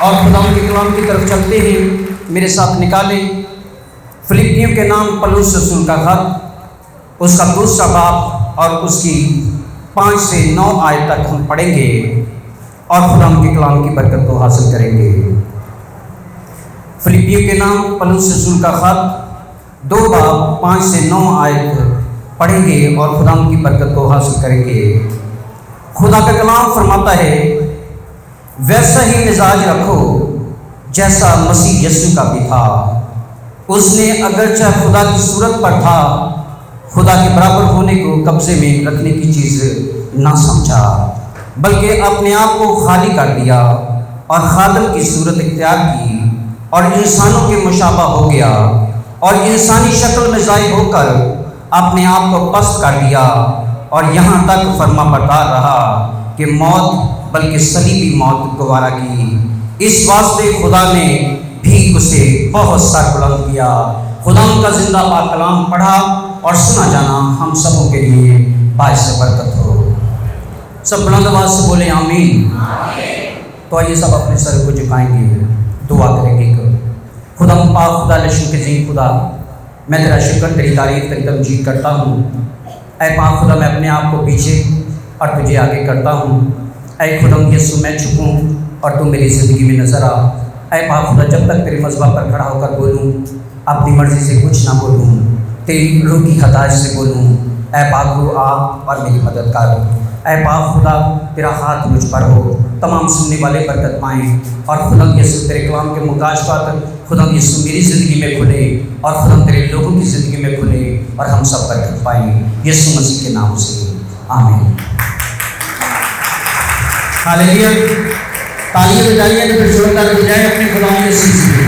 اور خدا کے کلام کی طرف چلتے ہیں، میرے ساتھ نکالیں فلپیوں کے نام پولس رسول کا خط، اس کا دوسرا باب اور اس کی 5 سے 9 آیت تک ہم پڑھیں گے اور خدا کے کلام کی برکت کو حاصل کریں گے۔ فلپیوں کے نام پولس رسول کا خط 2 باب 5 سے 9 آیت پڑھیں گے اور خدا کی برکت کو حاصل کریں گے۔ خدا کا کلام فرماتا ہے، ویسا ہی مزاج رکھو جیسا مسیح یسوع کا بھی تھا۔ اس نے اگرچہ خدا کی صورت پر تھا، خدا کے برابر ہونے کو قبضے میں رکھنے کی چیز نہ سمجھا، بلکہ اپنے آپ کو خالی کر دیا اور خادم کی صورت اختیار کی اور انسانوں کے مشابہ ہو گیا اور انسانی شکل میں ظاہر ہو کر اپنے آپ کو پست کر دیا اور یہاں تک فرما بردار رہا کہ موت بلکہ صلیبی موت گوارا کی۔ اس واسطے خدا نے بھی اسے بہت سا بلند کیا۔ خدا کا زندہ پاک کلام پڑھا اور سنا جانا ہم سبوں کے لیے باعث برکت ہو۔ سب بلند آواز سے بولیں آمین۔ تو آئیے سب اپنے سر کو جھکائیں گے، دعا کریں گے۔ خدا پاک، خدا لشن کے عظیم خدا، میں تیرا شکر، تیری تعریف، تیری تمجید کرتا ہوں۔ اے پاک خدا، میں اپنے آپ کو پیچھے اور تجھے آگے کرتا ہوں۔ اے خدا یسوع، میں چھپوں اور تو میری زندگی میں نظر آ۔ اے پاک خدا، جب تک تیرے مذبح پر کھڑا ہو کر بولوں، اپنی مرضی سے کچھ نہ بولوں، تیری روح کی ہدایت سے بولوں۔ اے پاک روح آ اور میری مدد کر۔ اے پاک خدا، تیرا ہاتھ مجھ پر ہو، تمام سننے والے برکت پائیں اور خدا یسوع تیرے کلام کے مکاشفات خدا یسوع میری زندگی میں کھلے اور خدا تیرے لوگوں کی زندگی میں کھلے اور ہم سب برکت پائیں، یسوع مسیح کے نام سے آمین۔ ہاللیلویا۔ تالیاں بجائیے تو پھر زوردار بجائے اپنے خدا یسوع سے،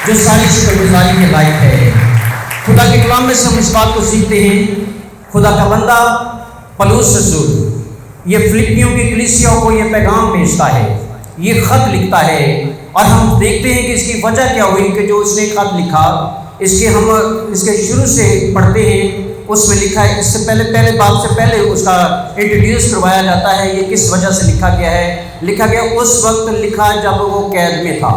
جو ساری شکر گزاری کے لائق ہے۔ خدا کے کلام میں سے ہم اس بات کو سیکھتے ہیں، خدا کا بندہ پولس رسول یہ فلپیوں کی کلیسیاؤں کو یہ پیغام بھیجتا ہے، یہ خط لکھتا ہے، اور ہم دیکھتے ہیں کہ اس کی وجہ کیا ہوئی کہ جو اس نے خط لکھا، ہم اس کے شروع سے پڑھتے ہیں۔ اس میں لکھا ہے، اس سے پہلے باب سے پہلے اس کا انٹروڈیوس کروایا جاتا ہے، یہ کس وجہ سے لکھا گیا ہے۔ لکھا گیا اس وقت لکھا جب وہ قید میں تھا۔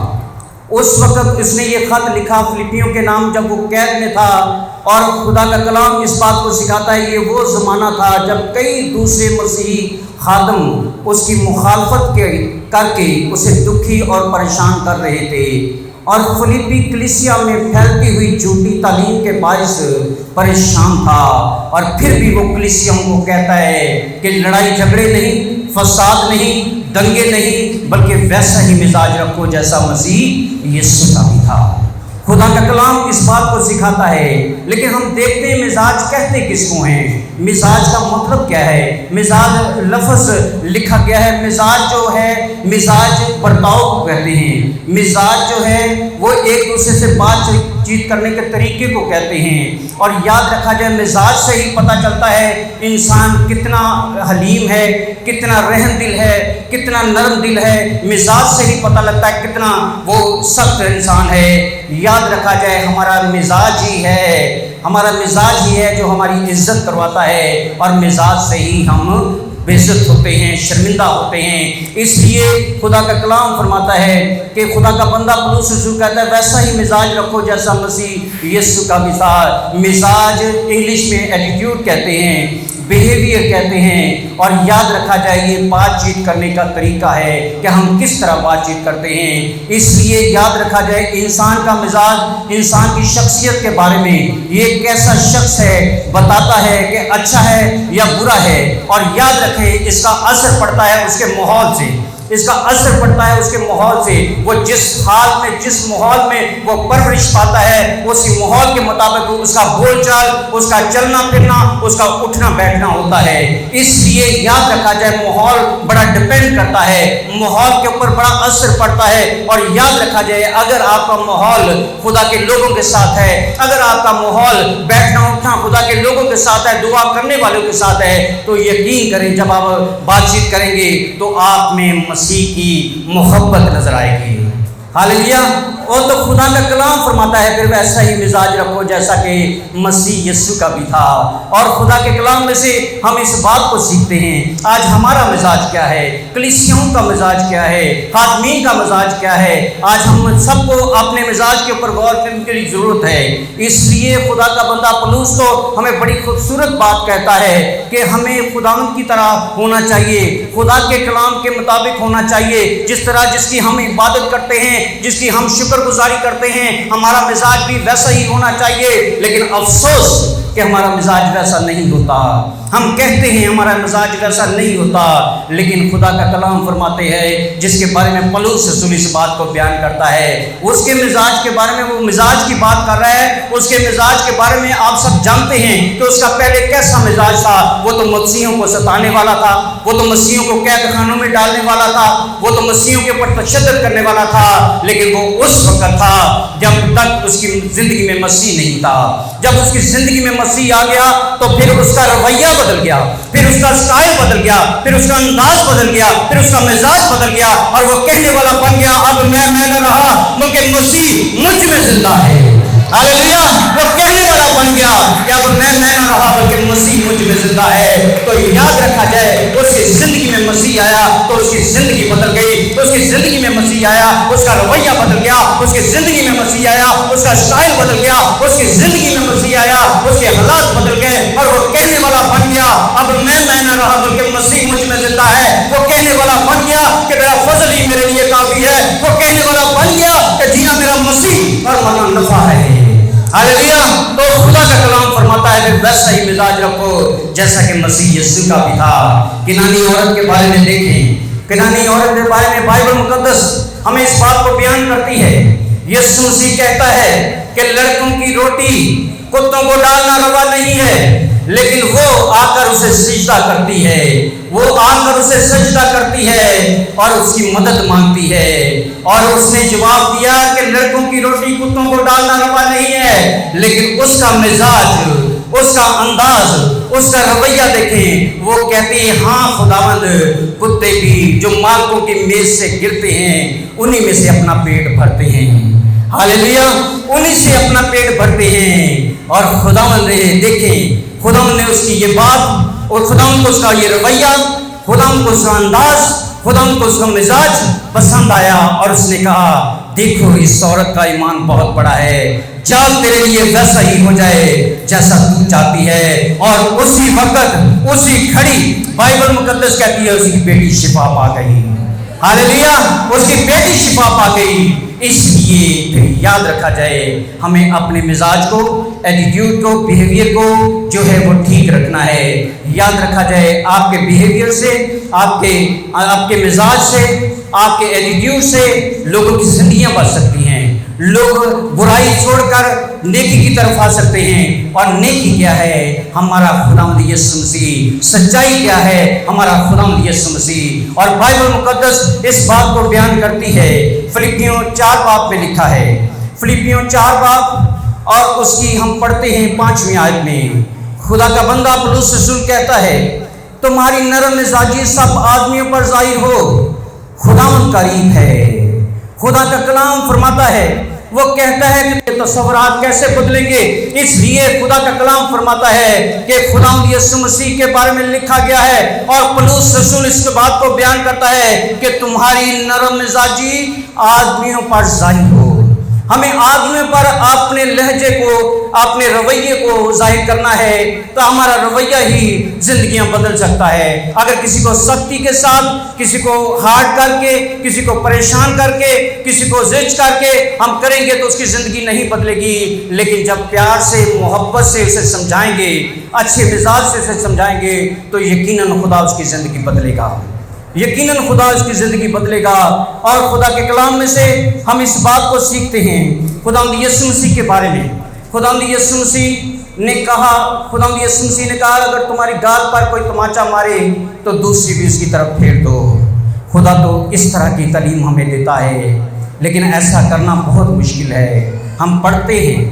اس وقت اس نے یہ خط لکھا فلپیوں کے نام جب وہ قید میں تھا، اور خدا کا کلام اس بات کو سکھاتا ہے، یہ وہ زمانہ تھا جب کئی دوسرے مسیحی خادم اس کی مخالفت کر کے اسے دکھی اور پریشان کر رہے تھے، اور فلپی کلیسیا میں پھیلتی ہوئی جھوٹی تعلیم کے باعث پریشان تھا، اور پھر بھی وہ کلیسیوں کو کہتا ہے کہ لڑائی جھگڑے نہیں، فساد نہیں، دنگے نہیں، بلکہ ویسا ہی مزاج رکھو جیسا مسیح یسوع کا بھی تھا۔ خدا کا کلام اس بات کو سکھاتا ہے، لیکن ہم دیکھتے ہیں مزاج کہتے کس کو ہیں، مزاج کا مطلب کیا ہے۔ مزاج لفظ لکھا گیا ہے، مزاج جو ہے، مزاج برتاؤ کو کہتے ہیں۔ مزاج جو ہے وہ ایک دوسرے سے بات چیت کرنے کے طریقے کو کہتے ہیں، اور یاد رکھا جائے مزاج سے ہی پتہ چلتا ہے انسان کتنا حلیم ہے، کتنا رحم دل ہے، کتنا نرم دل ہے۔ مزاج سے ہی پتہ لگتا ہے کتنا وہ سخت انسان ہے۔ یاد رکھا جائے ہمارا مزاج ہی ہے جو ہماری عزت کرواتا ہے، اور مزاج سے ہی ہم بے عزت ہوتے ہیں، شرمندہ ہوتے ہیں۔ اس لیے خدا کا کلام فرماتا ہے کہ خدا کا بندہ پولس رسول کہتا ہے، ویسا ہی مزاج رکھو جیسا مسیح یسوع کا بھی تھا۔ مزاج انگلش میں ایٹیٹیوڈ کہتے ہیں، بیہیویئر کہتے ہیں، اور یاد رکھا جائے یہ بات چیت کرنے کا طریقہ ہے کہ ہم کس طرح بات چیت کرتے ہیں۔ اس لیے یاد رکھا جائے انسان کا مزاج انسان کی شخصیت کے بارے میں، یہ کیسا شخص ہے بتاتا ہے کہ اچھا ہے یا برا ہے، اور یاد رکھیں اس کا اثر پڑتا ہے اس کے ماحول سے، اس کا اثر پڑتا ہے اس کے ماحول سے۔ وہ جس حال میں، جس ماحول میں وہ پرورش پاتا ہے، اسی ماحول کے مطابق اس کا بول چال، اس کا چلنا پھرنا، اس کا اٹھنا بیٹھنا ہوتا ہے۔ اس لیے یاد رکھا جائے ماحول بڑا ڈپینڈ کرتا ہے، ماحول کے اوپر بڑا اثر پڑتا ہے۔ اور یاد رکھا جائے اگر آپ کا ماحول خدا کے لوگوں کے ساتھ ہے، اگر آپ کا ماحول بیٹھنا اٹھنا خدا کے لوگوں کے ساتھ ہے، دعا کرنے والوں کے ساتھ ہے، تو یقین کریں جب آپ بات چیت کریں گے تو آپ میں مسیح کی محبت نظر آئے گی۔ ہاللیلویا۔ اور تو خدا کا کلام فرماتا ہے پھر ویسا ہی مزاج رکھو جیسا کہ مسیح یسوع کا بھی تھا۔ اور خدا کے کلام میں سے ہم اس بات کو سیکھتے ہیں آج ہمارا مزاج کیا ہے، کلیسیوں کا مزاج کیا ہے، خادمین کا مزاج کیا ہے۔ آج ہم سب کو اپنے مزاج کے اوپر غور کرنے کی ضرورت ہے۔ اس لیے خدا کا بندہ پولس تو ہمیں بڑی خوبصورت بات کہتا ہے کہ ہمیں خداوند کی طرح ہونا چاہیے، خدا کے کلام کے مطابق ہونا چاہیے، جس طرح جس کی ہم عبادت کرتے ہیں، جس کی ہم شکر گزاری کرتے ہیں، ہمارا مزاج بھی ویسا ہی ہونا چاہیے۔ لیکن افسوس کہ ہمارا مزاج ویسا نہیں ہوتا۔ ہم کہتے ہیں ہمارا مزاج ویسا نہیں ہوتا، لیکن خدا کا کلام فرماتے ہیں جس کے بارے میں پولس رسول اس بات کو بیان کرتا ہے، اس کے مزاج کے بارے میں، وہ مزاج کی بات کر رہا ہے، اس کے مزاج کے بارے میں آپ سب جانتے ہیں کہ اس کا پہلے کیسا مزاج تھا۔ وہ تو مسیحوں کو ستانے والا تھا، وہ تو مسیحوں کو قید خانوں میں ڈالنے والا تھا، وہ تو مسیحوں کے اوپر تشدد کرنے والا تھا، لیکن وہ اس وقت تھا جب تک اس کی زندگی میں مسیح نہیں تھا۔ جب اس کی زندگی میں مسیح آ گیا تو پھر اس کا رویہ بدل گیا، پھر اس کا سٹائل بدل گیا، پھر اس کا انداز بدل گیا، پھر اس کا مزاج بدل گیا، اور وہ کہنے والا بن گیا اب میں نہ رہا بلکہ مسیح مجھ میں زندہ ہے۔ ہاللیلویا! وہ کہنے والا بن گیا کہ اب میں نہ رہا بلکہ مسیح مجھ میں زندہ ہے۔ تو یاد رکھا جائے اس کی زندگی میں مسیح آیا تو اس کی زندگی بدل گئی، اس کی زندگی میں مسیح آیا اس کا رویہ بدل گیا، اس کی زندگی میں مسیح آیا اس کا سٹائل بدل گیا، اس کی زندگی میں مسیح آیا اس کے حالات بدل گئے، اور وہ کہنے والا بن گیا اب میں نہ رہا بلکہ مسیح مجھ میں زندہ ہے۔ وہ کہنے والا بن گیا کہ میرا فضل ہی میرے لیے کافی ہے۔ وہ کہنے والا بن گیا کہ جینا میرا مسیح اور مرنا نفع ہے۔ ہاللیلویا! تو خدا کا کلام فرماتا ہے کہ ویسا ہی مزاج رکھو جیسا کہ مسیح یسوع کا بھی تھا۔ کنانی عورت کے بارے میں دیکھیں، کنانی عورت کے بارے میں بائبل مقدس ہمیں اس بات کو بیان کرتی ہے۔ یسوع مسیح کہتا ہے کہ لڑکوں کی روٹی کتوں کو ڈالنا روا نہیں ہے، لیکن وہ آ کر اسے سجدہ کرتی ہے، وہ آ کر اسے سجدہ کرتی ہے اور اس کی مدد مانگتی ہے۔ اور اس نے جواب دیا کہ لڑکوں کی روٹی کتوں کو ڈالنا روا نہیں ہے، لیکن اس کا مزاج، اس کا انداز، اس کا رویہ دیکھیں۔ وہ کہتی ہے ہاں خداوند، کتے بھی جو مالکوں کی میز سے گرتے ہیں انہی میں سے اپنا پیٹ بھرتے ہیں۔ ہاللیلویا! انہی سے اپنا پیٹ بھرتے ہیں۔ اور خداوند نے دیکھیں، خداوند نے اس کی یہ بات، اور خداوند کو اس کا یہ رویہ، خداوند کو اس کا انداز، خداوند کو اس کا مزاج پسند آیا، اور اس نے کہا دیکھو اس عورت کا ایمان بہت بڑا ہے، جال تیرے لیے ویسا ہی ہو جائے جیسا تو چاہتی ہے۔ اور اسی وقت اسی گھڑی بائبل مقدس کہتی ہے اس کی بیٹی شفا پا گئی۔ ہاللیلویا! اس کی بیٹی شفا پا گئی۔ اس لیے پھر یاد رکھا جائے ہمیں اپنے مزاج کو، ایٹیٹیوڈ کو، بیہیویئر کو جو ہے وہ ٹھیک رکھنا ہے۔ یاد رکھا جائے آپ کے بیہیویئر سے، آپ کے مزاج سے، آپ کے ایٹیٹیوڈ سے لوگوں کی زندگیاں بچ سکتی ہیں، لوگ برائی چھوڑ کر نیکی کی طرف آ سکتے ہیں۔ اور نیکی کیا ہے؟ ہمارا خداوند یسوع مسیح۔ سچائی کیا ہے؟ ہمارا خداوند یسوع مسیح۔ اور بائبل مقدس اس بات کو بیان کرتی ہے، فلپیوں 4 باب میں لکھا ہے، فلپیوں 4 باب، اور اس کی ہم پڑھتے ہیں 5ویں آیت میں۔ خدا کا بندہ پولس رسول کہتا ہے تمہاری نرم مزاجی سب آدمیوں پر ظاہر ہو، خداوند قریب ہے۔ خدا کا کلام فرماتا ہے، وہ کہتا ہے کہ تصورات کیسے بدلیں گے؟ اس لیے خدا کا کلام فرماتا ہے کہ خداوند یسوع مسیح کے بارے میں لکھا گیا ہے، اور پولس رسول اس بات کو بیان کرتا ہے کہ تمہاری نرم مزاجی آدمیوں پر ظاہر ہو۔ ہمیں آدمیوں پر اپنے لہجے کو، اپنے رویے کو ظاہر کرنا ہے، تو ہمارا رویہ ہی زندگیاں بدل سکتا ہے۔ اگر کسی کو سختی کے ساتھ، کسی کو ہارڈ کر کے، کسی کو پریشان کر کے، کسی کو زج کر کے ہم کریں گے تو اس کی زندگی نہیں بدلے گی، لیکن جب پیار سے، محبت سے اسے سمجھائیں گے، اچھے مزاج سے اسے سمجھائیں گے تو یقیناً خدا اس کی زندگی بدلے گا، یقیناً خدا اس کی زندگی بدلے گا۔ اور خدا کے کلام میں سے ہم اس بات کو سیکھتے ہیں خداوند یسوع مسیح کے بارے میں۔ خداوند یسوع مسیح نے کہا، خداوند یسوع مسیح نے کہا اگر تمہاری گال پر کوئی تماچا مارے تو دوسری بھی اس کی طرف پھیر دو۔ خدا تو اس طرح کی تعلیم ہمیں دیتا ہے، لیکن ایسا کرنا بہت مشکل ہے۔ ہم پڑھتے ہیں،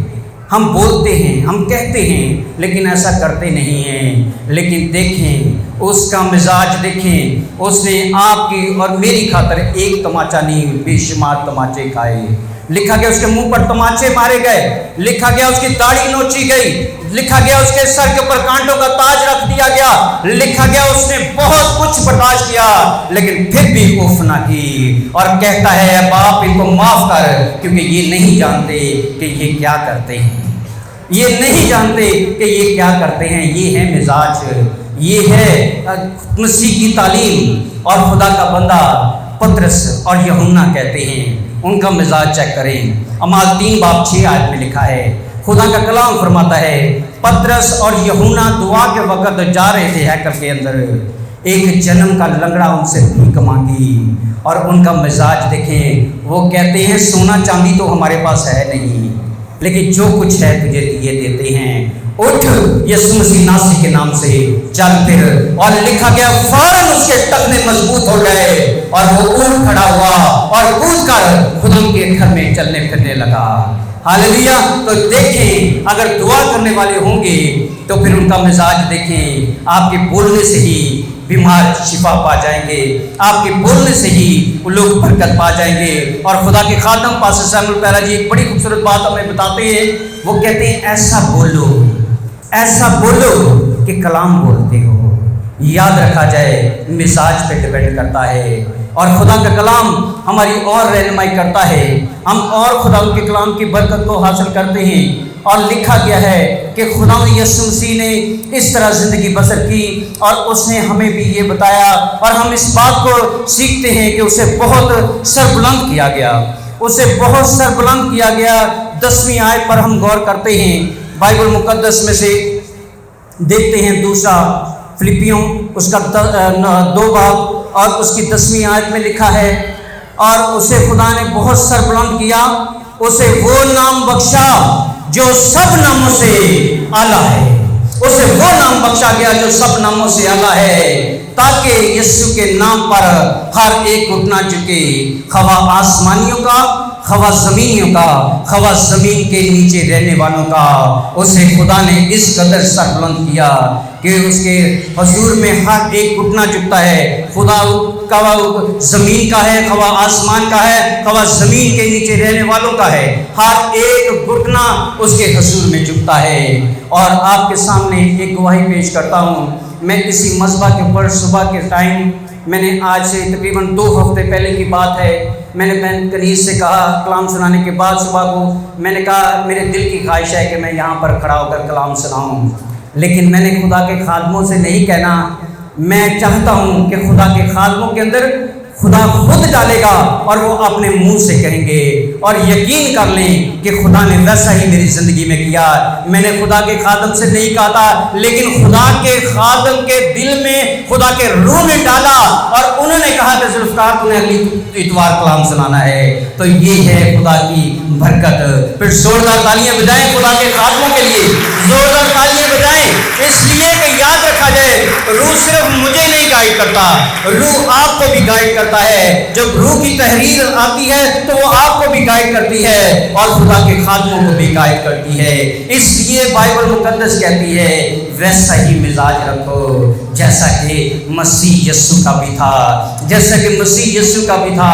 ہم بولتے ہیں، ہم کہتے ہیں، لیکن ایسا کرتے نہیں ہیں۔ لیکن دیکھیں اس کا مزاج دیکھیں، اس نے آپ کی اور میری خاطر ایک تماچا نہیں بے شمار تماچے کھائے۔ لکھا گیا اس کے منہ پر تماچے مارے گئے، لکھا گیا اس کی داڑھی نوچی گئی، لکھا گیا اس کے سر کے اوپر کانٹوں کا تاج رکھ دیا گیا، لکھا گیا اس نے بہت کچھ برداشت کیا لیکن پھر بھی اف نہ کی، اور کہتا ہے اے باپ ان کو معاف کر، کیونکہ یہ نہیں جانتے کہ یہ کیا کرتے ہیں، یہ نہیں جانتے کہ یہ کیا کرتے ہیں۔ یہ ہے مزاج، یہ ہے مسیح کی تعلیم۔ اور خدا کا بندہ پطرس اور یوحنا کہتے ہیں، ان کا مزاج چیک کریں۔ اعمال 3 باب 6 آیت میں لکھا ہے، خدا کا کلام فرماتا ہے پطرس اور یوحنا دعا کے وقت جا رہے تھے ہیکل کے اندر، ایک جنم کا لنگڑا ان سے بھیک مانگی، اور ان کا مزاج دیکھیں، وہ کہتے ہیں سونا چاندی تو ہمارے پاس ہے نہیں، لیکن جو کچھ ہے تجھے یہ دیتے ہیں، اٹھ یسوع مسیح ناصری کے نام سے چل پھر۔ اور لکھا گیا فوراً اس کے ٹخنے مضبوط ہو گئے اور وہ اٹھ کھڑا ہوا اور کود کر خدا کے گھر میں چلنے پھرنے لگا۔ ہاللیلویا۔ تو دیکھیں اگر دعا کرنے والے ہوں گے تو پھر ان کا مزاج دیکھیں، آپ کے بولنے سے ہی بیمار شفا پا جائیں گے، آپ کے بولنے سے ہی وہ لوگ برکت پا جائیں گے۔ اور خدا کے خادم پاسٹر سیموئل پیرا جی ایک بڑی خوبصورت بات ہمیں بتاتے ہیں، وہ کہتے ہیں ایسا بولو کہ کلام بولتے ہو۔ یاد رکھا جائے مزاج پہ ڈیپینڈ کرتا ہے، اور خدا کا کلام ہماری اور رہنمائی کرتا ہے، ہم اور خدا کے کلام کی برکت کو حاصل کرتے ہیں۔ اور لکھا گیا ہے کہ خدا یسوع مسیح نے اس طرح زندگی بسر کی، اور اس نے ہمیں بھی یہ بتایا، اور ہم اس بات کو سیکھتے ہیں کہ اسے بہت سربلند کیا گیا، اسے بہت سربلند کیا گیا۔ 10ویں آیت پر ہم غور کرتے ہیں، بائبل مقدس میں سے دیکھتے ہیں دوسرا فلپیوں اس کا 2 باب اور اس کی 10ویں آیت میں لکھا ہے، اور اسے خدا نے بہت سربلند کیا، اسے وہ نام بخشا جو سب ناموں سے اعلیٰ ہے، اسے وہ نام بخشا گیا جو سب ناموں سے اعلیٰ ہے، تاکہ یسوع کے نام پر ہر ایک گھٹنا جھکے، خواہ آسمانیوں کا، خواہ زمینیوں کا، خواہ زمین کے نیچے رہنے والوں کا۔ اسے خدا نے اس قدر سربلند کیا کہ اس کے حضور میں ہر ایک گھٹنا جھکتا ہے، خدا خواہ زمین کا ہے، خواہ آسمان کا ہے، خواہ زمین کے نیچے رہنے والوں کا ہے، ہر ایک گھٹنا اس کے حضور میں جھکتا ہے۔ اور آپ کے سامنے ایک گواہی پیش کرتا ہوں، میں اسی مذبح کے اوپر صبح کے ٹائم، میں نے آج سے تقریباً 2 ہفتے پہلے کی بات ہے، میں نے بہن کنیز سے کہا کلام سنانے کے بعد صبح کو، میں نے کہا میرے دل کی خواہش ہے کہ میں یہاں پر کھڑا ہو کر کلام سناؤں، لیکن میں نے خدا کے خادموں سے نہیں کہنا، میں چاہتا ہوں کہ خدا کے خادموں کے اندر خدا خود ڈالے گا اور وہ اپنے منہ سے کہیں گے، اور یقین کر لیں کہ خدا نے ویسا ہی میری زندگی میں کیا۔ میں نے خدا کے خادم سے نہیں کہا تھا، لیکن خدا کے خادم کے دل میں خدا کے روح میں ڈالا، اور انہوں نے کہا کہ ذوالفقار تمہیں اگلی اتوار کلام سنانا ہے۔ تو یہ ہے خدا کی برکت۔ پھر زوردار تالیاں بجائیں خدا کے خادموں کے لیے، زوردار تالیاں بجائیں، اس لیے کہ یاد رکھا جائے روح صرف مجھے نہیں گائیڈ کرتا، روح آپ کو بھی گائیڈ کرتا ہے۔ جب روح کی تحریر آتی ہے تو وہ آپ کو بھی گائیڈ کرتی ہے اور خدا کے خادموں کو بھی گائیڈ کرتی ہے۔ اس لیے بائبل مقدس کہتی ہے ویسا ہی مزاج رکھو جیسا کہ مسیح یسوع کا بھی تھا، جیسا کہ مسیح یسوع کا بھی تھا۔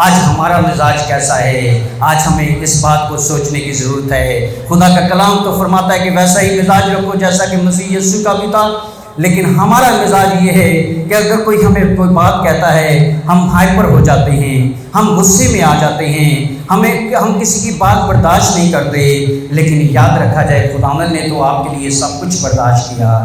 آج ہمارا مزاج کیسا ہے؟ آج ہمیں اس بات کو سوچنے کی ضرورت ہے۔ خدا کا کلام تو فرماتا ہے کہ ویسا ہی مزاج رکھو جیسا کہ مسیح یسوع کا بھی تھا، لیکن ہمارا مزاج یہ ہے کہ اگر کوئی ہمیں کوئی بات کہتا ہے ہم ہائپر ہو جاتے ہیں، ہم غصے میں آ جاتے ہیں، ہم کسی کی بات برداشت نہیں کرتے۔ لیکن یاد رکھا جائے خداوند نے تو آپ کے لیے سب کچھ برداشت کیا،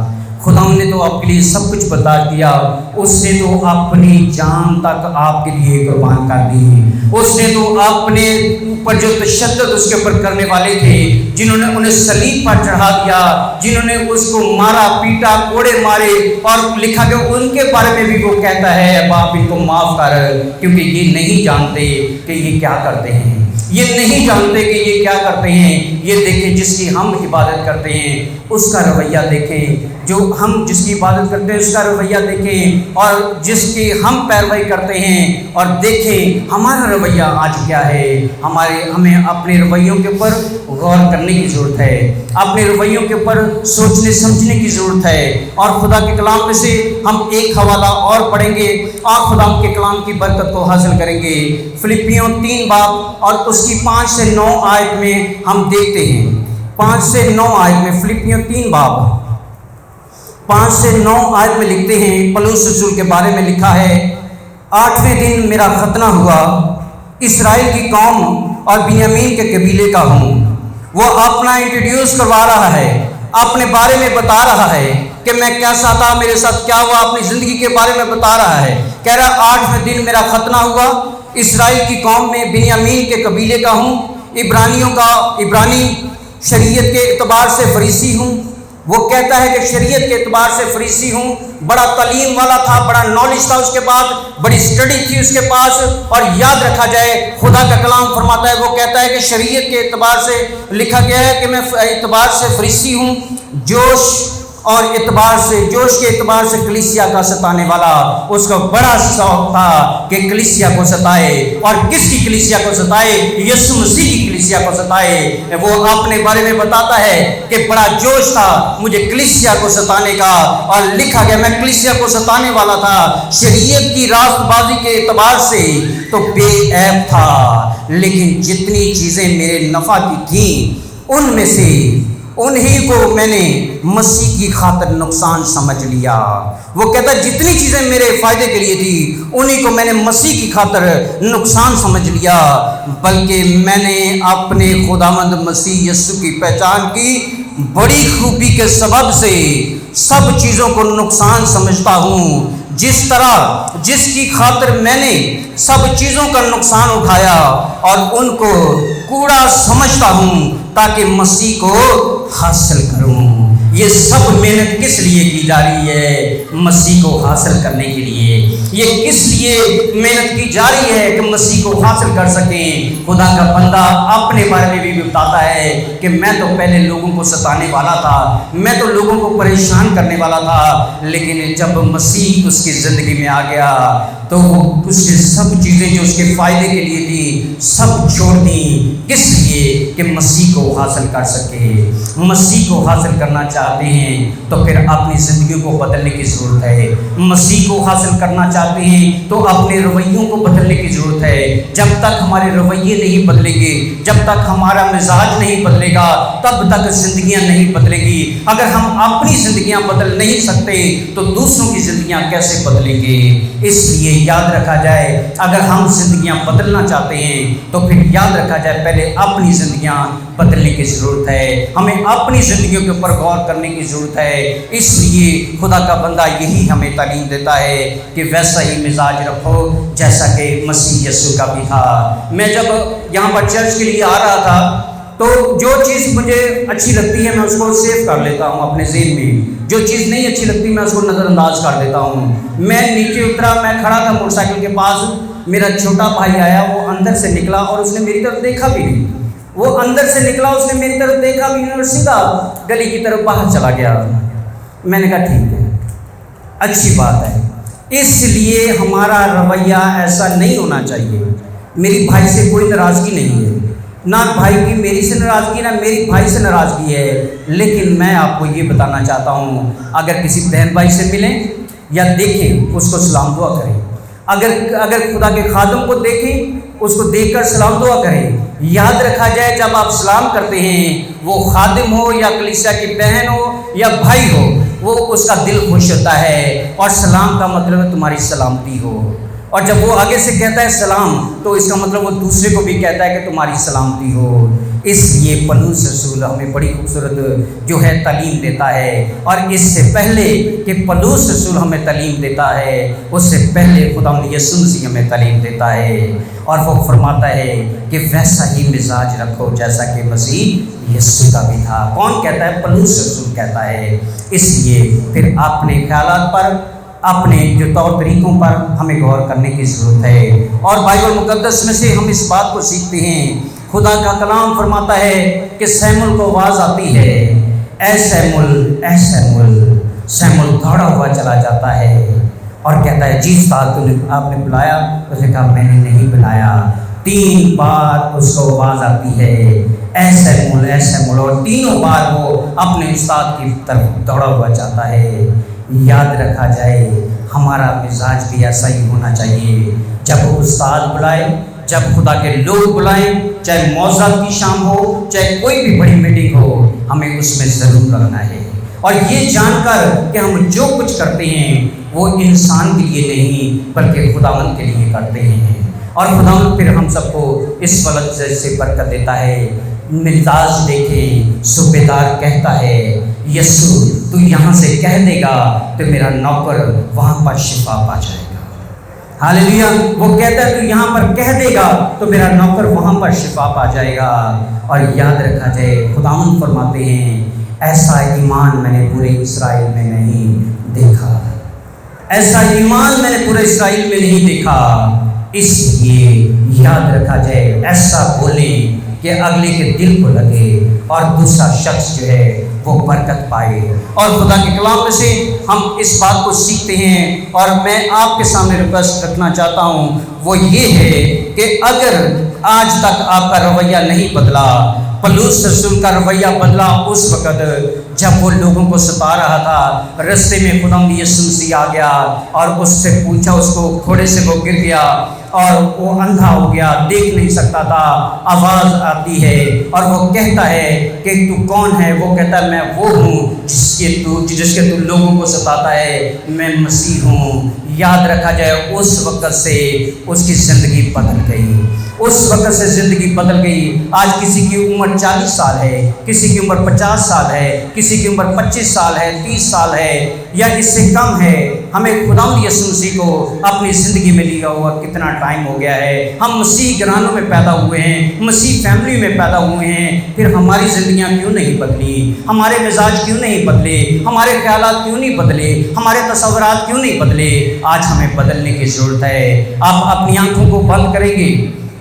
خداوند نے تو آپ کے لیے سب کچھ برداشت کیا، اس نے تو اپنی جان تک آپ کے لیے قربان کر دی، اس نے تو اپنے اوپر جو تشدد اس کے اوپر کرنے والے تھے، جنہوں نے انہیں صلیب پر چڑھا دیا، جنہوں نے اس کو مارا پیٹا کوڑے مارے، اور لکھا کہ ان کے بارے میں بھی وہ کہتا ہے باپ ان کو معاف کر کیونکہ یہ نہیں جانتے کہ یہ کیا کرتے ہیں۔ یہ نہیں جانتے کہ یہ کیا کرتے ہیں۔ یہ دیکھیں جس کی ہم عبادت کرتے ہیں اس کا رویہ دیکھیں، جو ہم جس کی عبادت کرتے ہیں اس کا رویہ دیکھیں، اور جس کی ہم پیروی کرتے ہیں اور دیکھیں ہمارا رویہ آج کیا ہے۔ ہمیں اپنے رویوں کے اوپر غور کرنے کی ضرورت ہے، اپنے رویوں کے اوپر سوچنے سمجھنے کی ضرورت ہے۔ اور خدا کے کلام میں سے ہم ایک حوالہ اور پڑھیں گے اور خدا کے کلام کی برکت کو حاصل کریں گے۔ فلپیوں 3 باب اور اس کی 5 سے 9 آیت میں ہم دیکھتے ہیں، 5 سے 9 آیت میں، فلپیوں 3 باب 5 سے 9 آیت میں لکھتے ہیں، پولس رسول کے بارے میں لکھا ہے، 8ویں دن میرا ختنہ ہوا، اسرائیل کی قوم اور بنیامین کے قبیلے کا ہوں۔ وہ اپنا انٹروڈیوس کروا رہا ہے، اپنے بارے میں بتا رہا ہے کہ میں کیسا تھا، میرے ساتھ کیا ہوا، اپنی زندگی کے بارے میں بتا رہا ہے۔ کہہ رہا 8ویں دن میرا ختنہ ہوا، اسرائیل کی قوم میں بنیامین کے قبیلے کا ہوں، عبرانی شریعت کے اعتبار سے فریسی ہوں۔ وہ کہتا ہے کہ شریعت کے اعتبار سے فریسی ہوں، بڑا تعلیم والا تھا، بڑا نالج تھا اس کے بعد، بڑی اسٹڈی تھی اس کے پاس۔ اور یاد رکھا جائے خدا کا کلام فرماتا ہے، وہ کہتا ہے کہ شریعت کے اعتبار سے لکھا گیا ہے کہ میں اعتبار سے فریسی ہوں، جوش کے اعتبار سے کلیسیا کا ستانے والا۔ اس کو بڑا شوق تھا کہ کلیسیا کو ستائے، اور کس کی کلیسیا کو ستائے؟ یسوع مسیح کی کلیسیا کو ستائے۔ وہ اپنے بارے میں بتاتا ہے کہ بڑا جوش تھا مجھے کلیسیا کو ستانے کا، اور لکھا گیا میں کلیسیا کو ستانے والا تھا۔ شریعت کی راست بازی کے اعتبار سے تو بے عیب تھا، لیکن جتنی چیزیں میرے نفع کی تھیں ان میں سے انہی کو میں نے مسیح کی خاطر نقصان سمجھ لیا۔ وہ کہتا ہے جتنی چیزیں میرے فائدے کے لیے تھی انہی کو میں نے مسیح کی خاطر نقصان سمجھ لیا، بلکہ میں نے اپنے خداوند مسیح یسوع کی پہچان کی بڑی خوبی کے سبب سے سب چیزوں کو نقصان سمجھتا ہوں، جس کی خاطر میں نے سب چیزوں کا نقصان اٹھایا اور ان کو کوڑا سمجھتا ہوں تاکہ مسیح کو حاصل کروں۔ یہ سب محنت کس لیے کی جا رہی ہے؟ مسیح کو حاصل کرنے کے لیے۔ یہ کس لیے محنت کی جا رہی ہے؟ کہ مسیح کو حاصل کر سکیں۔ خدا کا بندہ اپنے بارے میں بھی بتاتا ہے کہ میں تو پہلے لوگوں کو ستانے والا تھا، میں تو لوگوں کو پریشان کرنے والا تھا، لیکن جب مسیح اس کی زندگی میں آ گیا تو اس نے سب چیزیں جو اس کے فائدے کے لیے تھی سب چھوڑ دیں۔ کس لیے؟ کہ مسیح کو حاصل کر سکے۔ مسیح کو حاصل کرنا چاہتے ہیں تو پھر اپنی زندگیوں کو بدلنے کی ضرورت ہے۔ مسیح کو حاصل کرنا چاہتے ہیں تو اپنے رویوں کو بدلنے کی ضرورت ہے۔ جب تک ہمارے رویے نہیں بدلیں گے، جب تک ہمارا مزاج نہیں بدلے گا، تب تک زندگیاں نہیں بدلیں گی۔ اگر ہم اپنی زندگیاں بدل نہیں سکتے تو دوسروں کی زندگیاں کیسے بدلیں گے؟ اس لیے یاد رکھا جائے اگر ہم زندگیاں بدلنا چاہتے ہیں تو پھر یاد رکھا جائے پہلے اپنی زندگیاں بدلنے کی ضرورت ہے۔ ہمیں اپنی زندگیوں کے اوپر غور کرنے کی ضرورت ہے۔ اس لیے خدا کا بندہ یہی ہمیں تعلیم دیتا ہے کہ ویسا ہی مزاج رکھو جیسا کہ مسیح یسوع کا بھی تھا۔ میں جب یہاں پر چرچ کے لیے آ رہا تھا تو جو چیز مجھے اچھی لگتی ہے میں اس کو سیو کر لیتا ہوں اپنے ذہن میں، جو چیز نہیں اچھی لگتی میں اس کو نظر انداز کر دیتا ہوں۔ میں نیچے اترا، میں کھڑا تھا موٹر سائیکل کے پاس، میرا چھوٹا بھائی آیا، وہ اندر سے نکلا اور اس نے میری طرف دیکھا بھی نہیں۔ وہ اندر سے نکلا، اس نے میری طرف دیکھا بھی نہیں اور سیدھا گلی کی طرف باہر چلا گیا۔ میں نے کہا ٹھیک ہے، اچھی بات ہے۔ اس لیے ہمارا رویہ ایسا نہیں ہونا چاہیے۔ میری بھائی سے کوئی ناراضگی نہیں ہے، نہ بھائی کی میری سے ناراضگی، نہ میری بھائی سے ناراضگی ہے، لیکن میں آپ کو یہ بتانا چاہتا ہوں اگر کسی بہن بھائی سے ملیں یا دیکھیں اس کو سلام دعا کریں۔ اگر خدا کے خادم کو دیکھیں اس کو دیکھ کر سلام دعا کریں۔ یاد رکھا جائے جب آپ سلام کرتے ہیں، وہ خادم ہو یا کلیسیا کی بہن ہو یا بھائی ہو، وہ اس کا دل خوش ہوتا ہے، اور سلام کا مطلب ہے تمہاری سلامتی ہو۔ اور جب وہ آگے سے کہتا ہے سلام تو اس کا مطلب وہ دوسرے کو بھی کہتا ہے کہ تمہاری سلامتی ہو۔ اس لیے پولس رسول ہمیں بڑی خوبصورت جو ہے تعلیم دیتا ہے، اور اس سے پہلے کہ پولس رسول ہمیں تعلیم دیتا ہے اس سے پہلے خداوند یسوع مسیح ہمیں تعلیم دیتا ہے، اور وہ فرماتا ہے کہ ویسا ہی مزاج رکھو جیسا کہ مسیح یسوع کا بھی تھا۔ کون کہتا ہے؟ پولس رسول کہتا ہے۔ اس لیے پھر اپنے خیالات پر، اپنے جو طور طریقوں پر ہمیں غور کرنے کی ضرورت ہے، اور بائبل مقدس میں سے ہم اس بات کو سیکھتے ہیں خدا کا کلام فرماتا ہے کہ سیمول کو آواز آتی ہے، اے سیمول اے سیمول۔ سیمول دوڑا ہوا چلا جاتا ہے اور کہتا ہے جی استاد آپ نے بلایا؟ اس نے کہا میں نے نہیں بلایا۔ 3 بار اس کو آواز آتی ہے اے سیمول اے سیمول، اور تینوں بار وہ اپنے استاد کی طرف دوڑا ہوا جاتا ہے۔ یاد رکھا جائے ہمارا مزاج بھی ایسا ہی ہونا چاہیے، جب استاد بلائے، جب خدا کے لوگ بلائیں، چاہے موعظات کی شام ہو، چاہے کوئی بھی بڑی میٹنگ ہو، ہمیں اس میں ضرور رکھنا ہے، اور یہ جان کر کہ ہم جو کچھ کرتے ہیں وہ انسان کے لیے نہیں بلکہ خداوند کے لیے کرتے ہیں، اور خداوند پھر ہم سب کو اس وقت سے برکت دیتا ہے۔ مزاج دیکھیں، صوبے دار کہتا ہے یسوع تو یہاں سے کہہ دے گا تو میرا نوکر وہاں پر شفا پا جائے گا۔ ہاللیلویا، وہ کہتا ہے تو یہاں پر کہہ دے گا تو میرا نوکر وہاں پر شفا پا جائے گا۔ اور یاد رکھا جائے خداوند فرماتے ہیں ایسا ایمان میں نے پورے اسرائیل میں نہیں دیکھا، ایسا ایمان میں نے پورے اسرائیل میں نہیں دیکھا۔ اس لیے یاد رکھا جائے ایسا بولیں کہ اگلے کے دل کو لگے اور دوسرا شخص جو ہے وہ برکت پائے۔ اور خدا کے کلام میں سے ہم اس بات کو سیکھتے ہیں، اور میں آپ کے سامنے ریکویسٹ رکھنا چاہتا ہوں، وہ یہ ہے کہ اگر آج تک آپ کا رویہ نہیں بدلا، پولس رسول کا رویہ بدلا اس وقت جب وہ لوگوں کو ستا رہا تھا، رستے میں خداوند یسوع مسیح آ گیا اور اس سے پوچھا، اس کو گھوڑے سے وہ گر گیا اور وہ اندھا ہو گیا، دیکھ نہیں سکتا تھا، آواز آتی ہے اور وہ کہتا ہے کہ تو کون ہے؟ وہ کہتا ہے میں وہ ہوں جس کے تو لوگوں کو ستاتا ہے، میں مسیح ہوں۔ یاد رکھا جائے اس وقت سے اس کی زندگی بدل گئی، اس وقت سے زندگی بدل گئی۔ آج کسی کی عمر 40 سال ہے، کسی کی عمر 50 سال ہے، کسی کی عمر 25 سال ہے، 30 سال ہے یا اس سے کم ہے۔ ہمیں خداوند یسوع مسیح کو اپنی زندگی میں لیا ہوا کتنا ٹائم ہو گیا ہے۔ ہم مسیح گھرانوں میں پیدا ہوئے ہیں، مسیح فیملی میں پیدا ہوئے ہیں، پھر ہماری زندگیاں کیوں نہیں بدلی؟ ہمارے مزاج کیوں نہیں بدلے؟ ہمارے خیالات کیوں نہیں بدلے؟ ہمارے تصورات کیوں نہیں بدلے؟ آج ہمیں بدلنے کی ضرورت ہے۔ آپ اپنی آنکھوں کو بند کریں گے،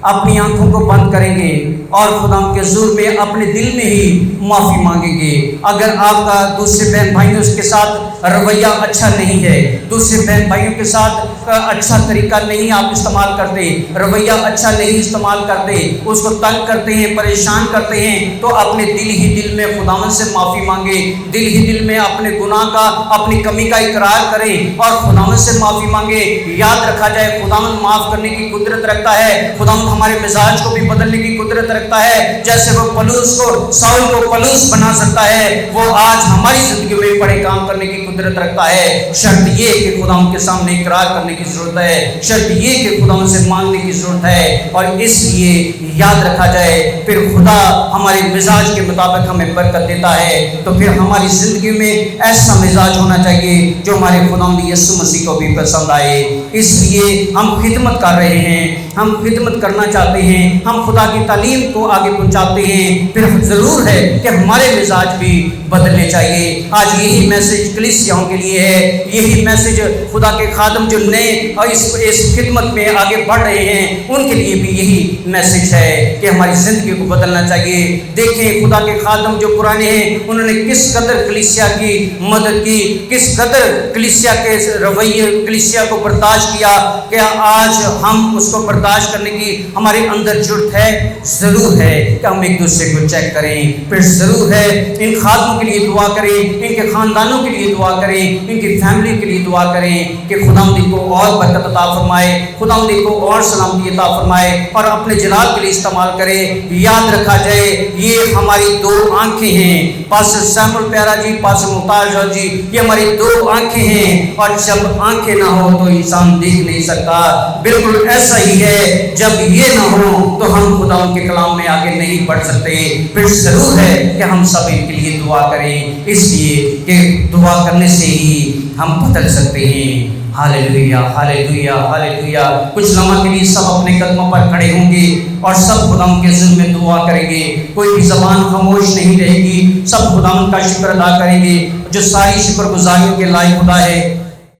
اپنی آنکھوں کو بند کریں گے اور خدا کے حضور میں اپنے دل میں ہی معافی مانگیں گے۔ اگر آپ کا دوسرے بہن بھائیوں کے ساتھ رویہ اچھا نہیں ہے، دوسرے بہن بھائیوں کے ساتھ اچھا طریقہ نہیں آپ استعمال کرتے، رویہ اچھا نہیں استعمال کرتے، اس کو تنگ کرتے ہیں، پریشان کرتے ہیں، تو اپنے دل ہی دل میں خداوند سے معافی مانگے، دل ہی دل میں اپنے گناہ کا، اپنی کمی کا اقرار کریں اور خداوند سے معافی مانگے۔ یاد رکھا جائے خداوند معاف کرنے کی قدرت رکھتا ہے، خداوند ہمارے مزاج کو بھی بدلنے کی قدرت رکھتا ہے۔ جیسے وہ پولس کو، ساؤل کو پولس بنا سکتا ہے، وہ آج ہماری زندگی میں بڑے کام کرنے کی قدرت رکھتا ہے۔ شرط یہ کہ خداوند کے سامنے اقرار کرنے کی ضرورت ہے، شرط یہ کہ خداوند سے مانگنے کی ضرورت ہے، اور اس لیے یاد رکھا جائے پھر خدا ہمارے مزاج کے مطابق ہمیں برکت دیتا ہے۔ تو پھر ہماری زندگی میں ایسا مزاج ہونا چاہیے جو ہمارے خداوند یسوع مسیح کو بھی پسند آئے۔ اس لیے ہم خدمت کر رہے ہیں، ہم خدمت کرنا چاہتے ہیں، ہم خدا کی تعلیم کو آگے پہنچاتے ہیں، پھر ضرور ہے کہ ہمارے مزاج بھی بدلنے چاہیے۔ آج یہی میسج کلیسیاؤں کے لیے ہے، یہی میسج خدا کے خادم جو نئے اور اس خدمت میں آگے بڑھ رہے ہیں ان کے لیے بھی یہی میسج ہے کہ ہماری زندگی کو بدلنا چاہیے۔ دیکھیں خدا کے خادم جو پرانے ہیں انہوں نے کس قدر کلیسیا کی مدد کی، کس قدر کلیسیا کے رویے، کلیسیا کو برداشت کیا۔ کہ آج ہم اس کو برداشت کرنے کی ہمارے اندر ضرورت ہے؟ ضرور ہے کہ ہم ایک دوسرے کو چیک کریں، پھر ضرور ہے ان خادموں کے لیے دعا کریں، ان کے خاندانوں کے لیے دعا کریں، ان کی فیملی کے لیے دعا کریں کہ خداوند ان کو اور برکت عطا فرمائے، خداوند ان کو اور سلامتی عطا فرمائے اور اپنے جلال کے لیے استعمال کرے۔ یاد رکھا جائے یہ ہماری 2 آنکھیں ہیں، پاسٹر سیمول پیارا جی، پاسٹر ممتاز جی، یہ ہماری 2 آنکھیں ہیں، اور جب آنکھیں نہ ہو تو انسان دیکھ نہیں سکتا۔ بالکل ایسا ہی ہے، جب یہ نہ ہو تو ہم خداوند کے کلام میں آگے نہیں بڑھ سکتے۔ پھر ضرور ہے کہ ہم سب ان کے لیے دعا کریں، اس لیے کہ دعا کرنے سے ہی ہم بدل سکتے ہیں۔ ہاللیلویہ ہاللیلویہ ہاللیلویہ۔ کچھ لمحہ کے لیے سب اپنے قدموں پر کھڑے ہوں گے اور سب خداوند کے حضور میں دعا کریں گے، کوئی بھی زبان خاموش نہیں رہے گی، سب خداوند کا شکر ادا کریں گے جو ساری شکر گزاریوں کے لائق خدا ہے۔